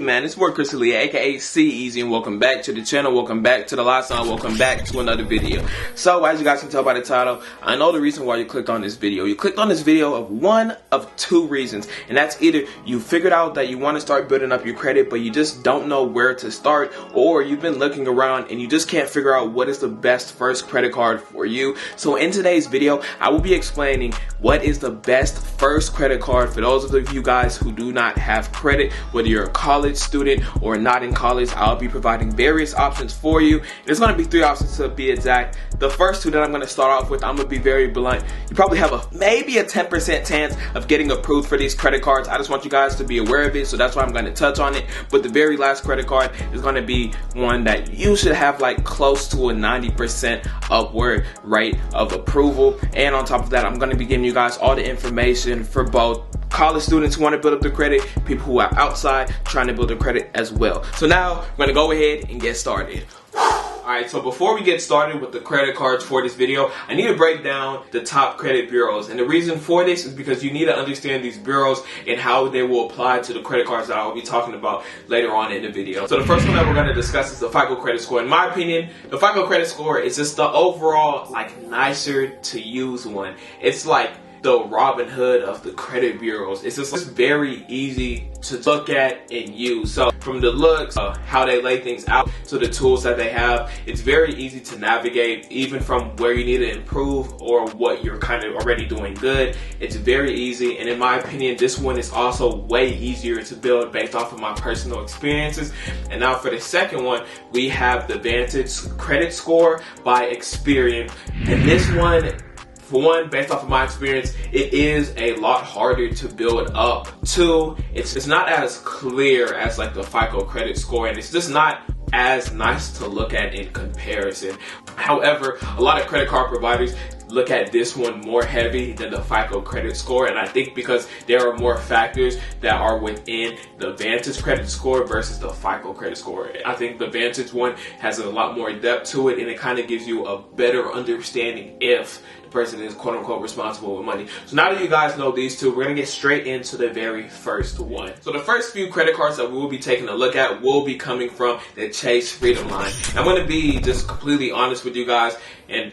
man, it's Chris Alia, aka CEasy, and welcome back to the channel, welcome back to the lifestyle, welcome back to another video. So, as you guys can tell by the title, I know the reason why you clicked on this video. You clicked on this video of one of two reasons, and that's either you figured out that you want to start building up your credit, but you just don't know where to start, or you've been looking around and you just can't figure out what is the best first credit card for you. So in today's video, I will be explaining what is the best first credit card for those of you guys who do not have credit, whether you're a college student or not in college. I'll be providing various options for you. There's going to be three options to be exact. The first two that I'm going to start off with, I'm going to be very blunt. You probably have maybe a 10% chance of getting approved for these credit cards. I just want you guys to be aware of it, so that's why I'm going to touch on it. But the very last credit card is going to be one that you should have like close to a 90% upward rate of approval. And on top of that, I'm going to be giving you guys all the information for both college students who want to build up their credit, people who are outside trying to build their credit as well. So now we're going to go ahead and get started. Alright, so before we get started with the credit cards for this video, I need to break down the top credit bureaus. And the reason for this is because you need to understand these bureaus and how they will apply to the credit cards that I will be talking about later on in the video. So the first one that we're going to discuss is the FICO credit score. In my opinion, the FICO credit score is just the overall, nicer to use one. It's like the Robin Hood of the credit bureaus. It's just very easy to look at and use. So from the looks, how they lay things out, to the tools that they have, it's very easy to navigate, even from where you need to improve or what you're kind of already doing good. It's very easy, and in my opinion, this one is also way easier to build based off of my personal experiences. And now for the second one, we have the Vantage credit score by Experian, and this one, for one, based off of my experience, it is a lot harder to build up. Two, it's not as clear as like the FICO credit score, and it's just not as nice to look at in comparison. However, a lot of credit card providers look at this one more heavy than the FICO credit score, and I think because there are more factors that are within the Vantage credit score versus the FICO credit score. I think the Vantage one has a lot more depth to it, and it kind of gives you a better understanding if the person is quote unquote responsible with money. So now that you guys know these two, we're going to get straight into the very first one. So the first few credit cards that we will be taking a look at will be coming from the Chase Freedom line. I'm going to be just completely honest with you guys, and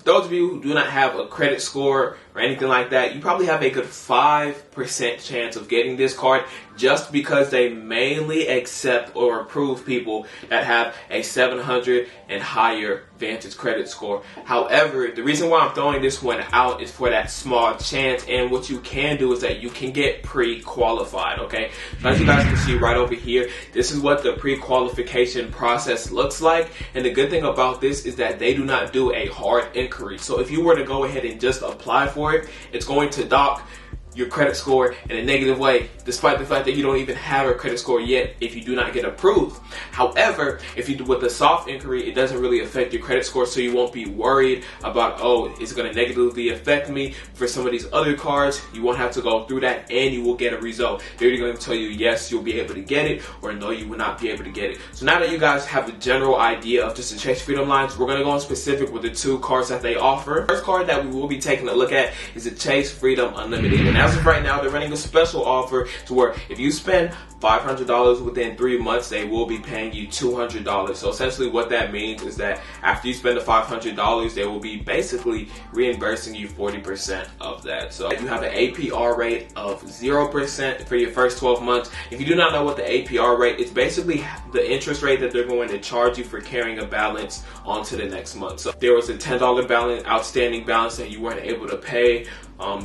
those of you who do not have a credit score or anything like that, you probably have a good 5% chance of getting this card, just because they mainly accept or approve people that have a 700 and higher Vantage credit score. However, the reason why I'm throwing this one out is for that small chance, and what you can do is that you can get pre-qualified, okay? So as you guys can see right over here, this is what the pre-qualification process looks like, and the good thing about this is that they do not do a hard inquiry. So if you were to go ahead and just apply for it, it's going to dock your credit score in a negative way, despite the fact that you don't even have a credit score yet if you do not get approved. However, if you do with the soft inquiry, it doesn't really affect your credit score, so you won't be worried about, oh, it's going to negatively affect me. For some of these other cards, you won't have to go through that, and you will get a result. They're either going to tell you yes, you'll be able to get it, or no, you will not be able to get it. So now that you guys have the general idea of just the Chase Freedom lines, we're going to go on specific with the two cards that they offer. The first card that we will be taking a look at is the Chase Freedom Unlimited, and as of right now, they're running a special offer to where if you spend $500 within 3 months, they will be paying you $200. So essentially what that means is that after you spend the $500, they will be basically reimbursing you 40% of that. So you have an APR rate of 0% for your first 12 months. If you do not know what the APR rate, it's basically the interest rate that they're going to charge you for carrying a balance onto the next month. So if there was a $10 balance, outstanding balance that you weren't able to pay,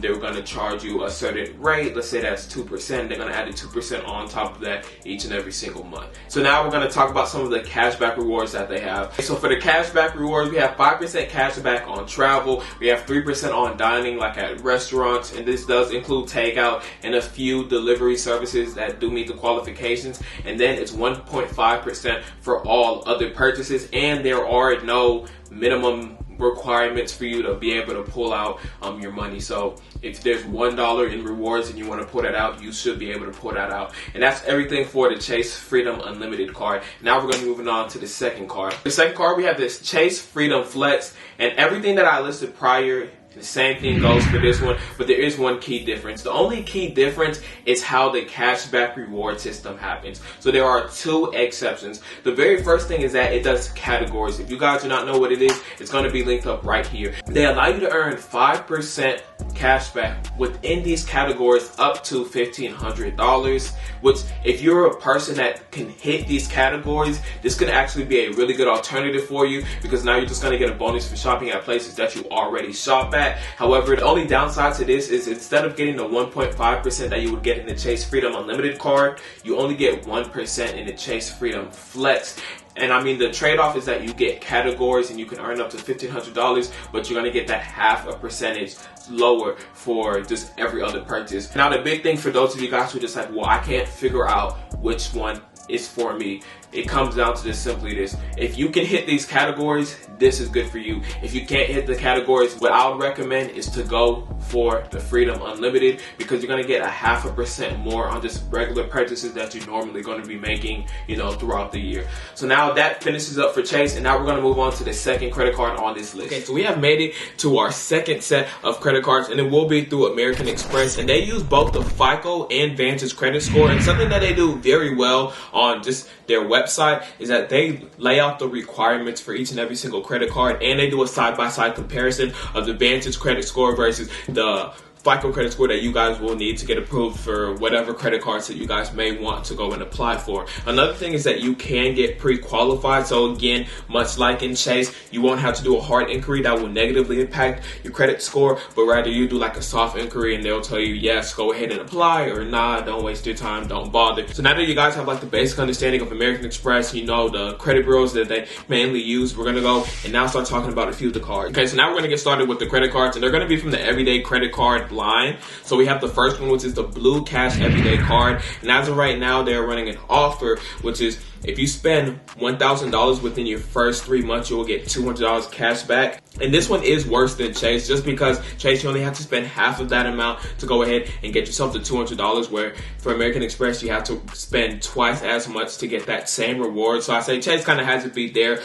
they were going to charge you a certain rate. Let's say that's 2%. They're going to add a 2% on top of that each and every single month. So now we're going to talk about some of the cashback rewards that they have. So for the cashback rewards, we have 5% cashback on travel. We have 3% on dining, like at restaurants, and this does include takeout and a few delivery services that do meet the qualifications. And then it's 1.5% for all other purchases, and there are no minimum requirements for you to be able to pull out your money. So if there's $1 in rewards and you want to pull that out, you should be able to pull that out. And that's everything for the Chase Freedom Unlimited card. Now we're going to be moving on to the second card. The second card, we have this Chase Freedom Flex, and everything that I listed prior The same thing goes for this one, but there is one key difference. The only key difference is how the cashback reward system happens. So there are two exceptions. The very first thing is that it does categories. If you guys do not know what it is, it's going to be linked up right here. They allow you to earn 5% cashback within these categories up to $1,500, which if you're a person that can hit these categories, this could actually be a really good alternative for you, because now you're just going to get a bonus for shopping at places that you already shop at. However, the only downside to this is instead of getting the 1.5% that you would get in the Chase Freedom Unlimited card, you only get 1% in the Chase Freedom Flex. And I mean, the trade-off is that you get categories and you can earn up to $1,500, but you're going to get that half a percentage lower for just every other purchase. Now, the big thing for those of you guys who are just like, well, I can't figure out which one is for me, it comes down to just simply this. If you can hit these categories, this is good for you. If you can't hit the categories, what I would recommend is to go for the Freedom Unlimited, because you're going to get a 0.5% more on just regular purchases that you're normally going to be making, you know, throughout the year. So now that finishes up for Chase, and now we're going to move on to the second credit card on this list. Okay, so we have made it to our second set of credit cards, and it will be through American Express, and they use both the FICO and Vantage credit score. And something that they do very well on just their website is that they lay out the requirements for each and every single credit card, and they do a side-by-side comparison of the Vantage credit score versus the FICO credit score that you guys will need to get approved for whatever credit cards that you guys may want to go and apply for. Another thing is that you can get pre-qualified. So again, much like in Chase, you won't have to do a hard inquiry that will negatively impact your credit score, but rather you do like a soft inquiry and they'll tell you, yes, go ahead and apply, or nah, don't waste your time, don't bother. So now that you guys have like the basic understanding of American Express, you know the credit bureaus that they mainly use, we're gonna go and now start talking about a few of the cards. Okay, so now we're gonna get started with the credit cards, and they're gonna be from the Everyday credit card line. So we have the first one, which is the Blue Cash Everyday card, and as of right now they're running an offer, which is if you spend $1,000 within your first 3 months, you will get $200 cash back. And this one is worse than Chase, just because Chase, you only have to spend half of that amount to go ahead and get yourself the $200, where for American Express you have to spend twice as much to get that same reward. So I say Chase kind of has it beat there.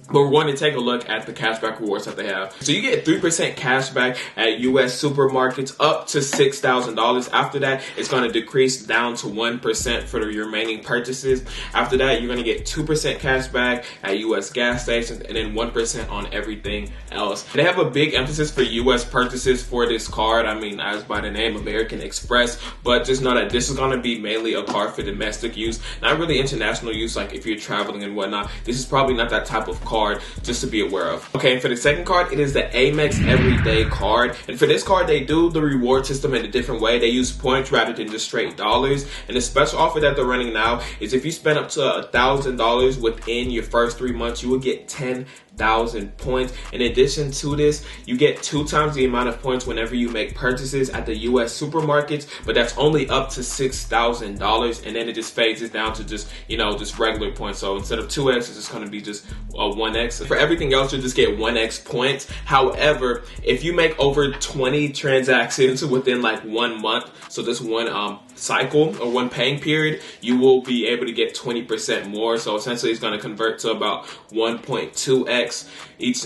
But we're going to take a look at the cashback rewards that they have. So you get 3% cashback at US supermarkets up to $6,000. After that, it's going to decrease down to 1% for the remaining purchases. After that, you're going to get 2% cashback at US gas stations, and then 1% on everything else. They have a big emphasis for US purchases for this card. I mean, as by the name, American Express, but just know that this is going to be mainly a card for domestic use, not really international use, like if you're traveling and whatnot. This is probably not that type of card, just to be aware of. Okay, and for the second card, it is the Amex Everyday card. And for this card, they do the reward system in a different way. They use points rather than just straight dollars. And the special offer that they're running now is if you spend up to $1,000 within your first 3 months, you will get 10,000 points. In addition to this, you get 2 times the amount of points whenever you make purchases at the US supermarkets, but that's only up to $6,000, and then it just phases down to just, you know, just regular points. So instead of 2x, it's just going to be just a 1x. For everything else, you just get 1x points. However, if you make over 20 transactions within like 1 month, so this one cycle or one paying period, you will be able to get 20% more. So essentially it's going to convert to about 1.2x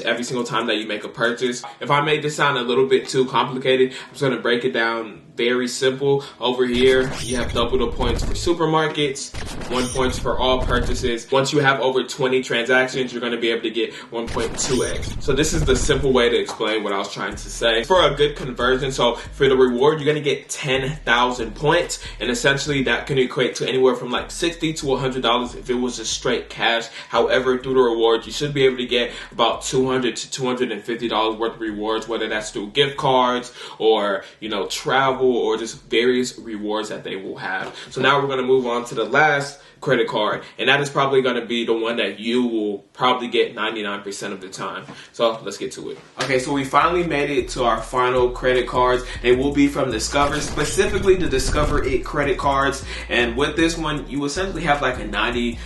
every single time that you make a purchase. If I made this sound a little bit too complicated, I'm just going to break it down very simple. Over here, you have double the points for supermarkets, 1 point for all purchases. Once you have over 20 transactions, you're going to be able to get 1.2x. So this is the simple way to explain what I was trying to say. For a good conversion, so for the reward, you're going to get 10,000 points, and essentially that can equate to anywhere from like $60 to $100 if it was just straight cash. However, through the reward, you should be able to get about $200 to $250 worth of rewards, whether that's through gift cards or, you know, travel, or just various rewards that they will have. So now we're going to move on to the last credit card, and that is probably going to be the one that you will probably get 99% of the time. So let's get to it. Okay, so we finally made it to our final credit cards. They will be from Discover, specifically the Discover It credit cards. And with this one, you essentially have like a 90%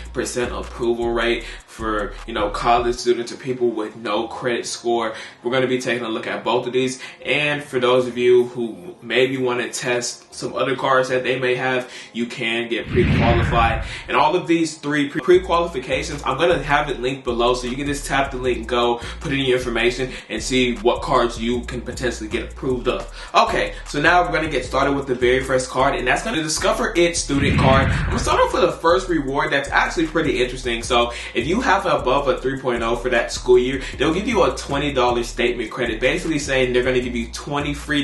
approval rate for, you know, college students or people with no credit score. We're going to be taking a look at both of these. And for those of you who maybe want want to test some other cards that they may have, you can get pre-qualified. And all of these 3 pre-qualifications, I'm going to have it linked below, so you can just tap the link, go put in your information, and see what cards you can potentially get approved of. Okay, so now we're going to get started with the very first card, and that's going to Discover It student card. I'm going to start off with the first reward that's actually pretty interesting. So if you have above a 3.0 for that school year, they'll give you a $20 statement credit, basically saying they're going to give you $20 free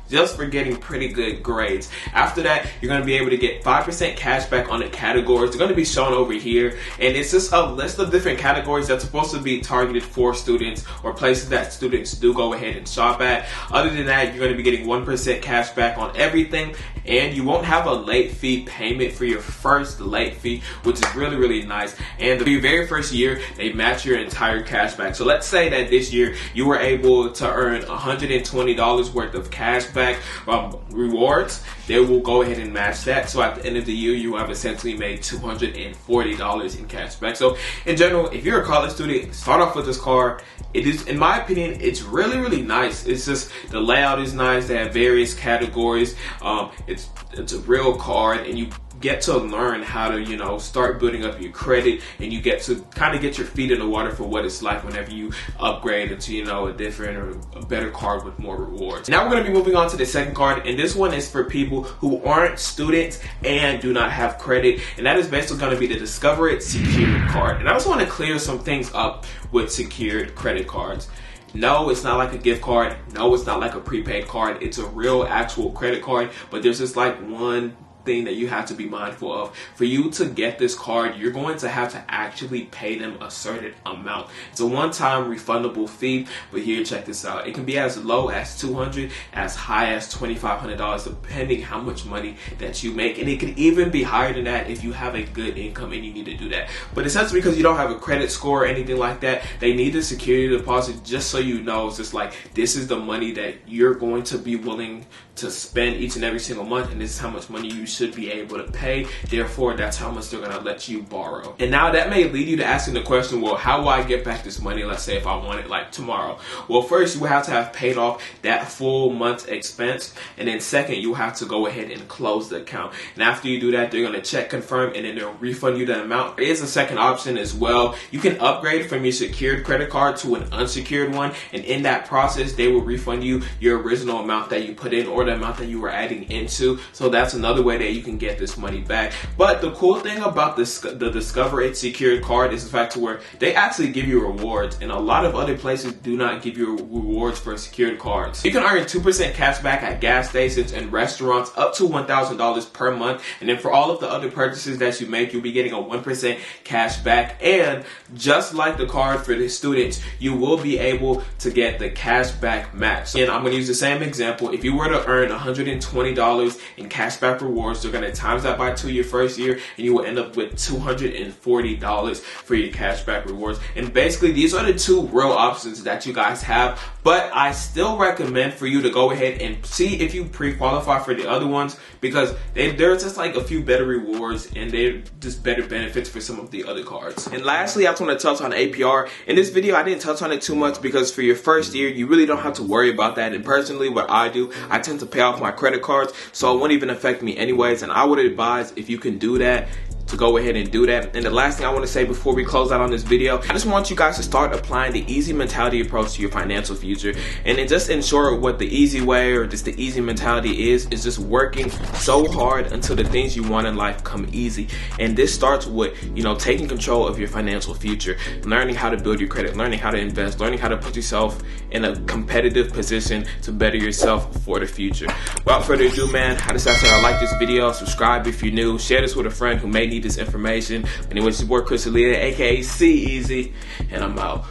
just for getting pretty good grades. After that, you're going to be able to get 5% cash back on the categories. They're going to be shown over here, and it's just a list of different categories that's supposed to be targeted for students or places that students do go ahead and shop at. Other than that, you're going to be getting 1% cash back on everything, and you won't have a late fee payment for your first late fee, which is really, really nice. And for your very first year, they match your entire cash back. So let's say that this year you were able to earn $120 worth of cash back rewards. They will go ahead and match that. So at the end of the year, you have essentially made $240 in cash back. So in general, if you're a college student, start off with this card. It is, in my opinion, it's really, really nice. It's just, the layout is nice. They have various categories. It's a real card, and you get to learn how to, you know, start building up your credit, and you get to kind of get your feet in the water for what it's like whenever you upgrade into, you know, a different or a better card with more rewards. Now we're going to be moving on to the second card, and this one is for people who aren't students and do not have credit, and that is basically going to be the Discover It secured card. And I just want to clear some things up with secured credit cards. No, it's not like a gift card. No, it's not like a prepaid card. It's a real actual credit card, but there's just like one thing that you have to be mindful of. For you to get this card, you're going to have to actually pay them a certain amount. It's a one-time refundable fee, but here, check this out. It can be as low as $200, as high as $2,500, depending how much money that you make. And it can even be higher than that if you have a good income and you need to do that. But essentially, because you don't have a credit score or anything like that, they need the security deposit just so you know. It's just like, this is the money that you're going to be willing to spend each and every single month, and this is how much money you should be able to pay. Therefore, that's how much they're going to let you borrow. And now that may lead you to asking the question, well, how will I get back this money? Let's say if I want it like tomorrow. Well, first you will have to have paid off that full month's expense, and then second, you have to go ahead and close the account. And after you do that, they're going to check confirm, and then they'll refund you the amount. There is a second option as well. You can upgrade from your secured credit card to an unsecured one, and in that process, they will refund you your original amount that you put in or the amount that you were adding into. So that's another way that you can get this money back. But the cool thing about this, the Discover It secured card, is the fact to where they actually give you rewards, and a lot of other places do not give you rewards for secured cards. You can earn 2% cash back at gas stations and restaurants up to $1,000 per month, and then for all of the other purchases that you make, you'll be getting a 1% cash back. And just like the card for the students, you will be able to get the cash back match. And I'm going to use the same example. If you were to earn $120 in cash back rewards, they're going to times that by 2 your first year, and you will end up with $240 for your cash back rewards. And basically, these are the two real options that you guys have, but I still recommend for you to go ahead and see if you pre-qualify for the other ones, because there's just like a few better rewards and they're just better benefits for some of the other cards. And lastly, I just want to touch on APR. In this video, I didn't touch on it too much because for your first year, you really don't have to worry about that. And personally, what I do, I tend to pay off my credit cards, so it won't even affect me anyways. And I would advise, if you can do that, to go ahead and do that. And the last thing I want to say before we close out on this video, I just want you guys to start applying the easy mentality approach to your financial future. And then just ensure what the easy way or just the easy mentality is just working so hard until the things you want in life come easy. And this starts with, you know, taking control of your financial future, learning how to build your credit, learning how to invest, learning how to put yourself in a competitive position to better yourself for the future. Without further ado, man, I just have to say I like this video, subscribe if you're new, share this with a friend who may need this information. Anyways, it's your boy Chris Alia, aka CEasy, and I'm out.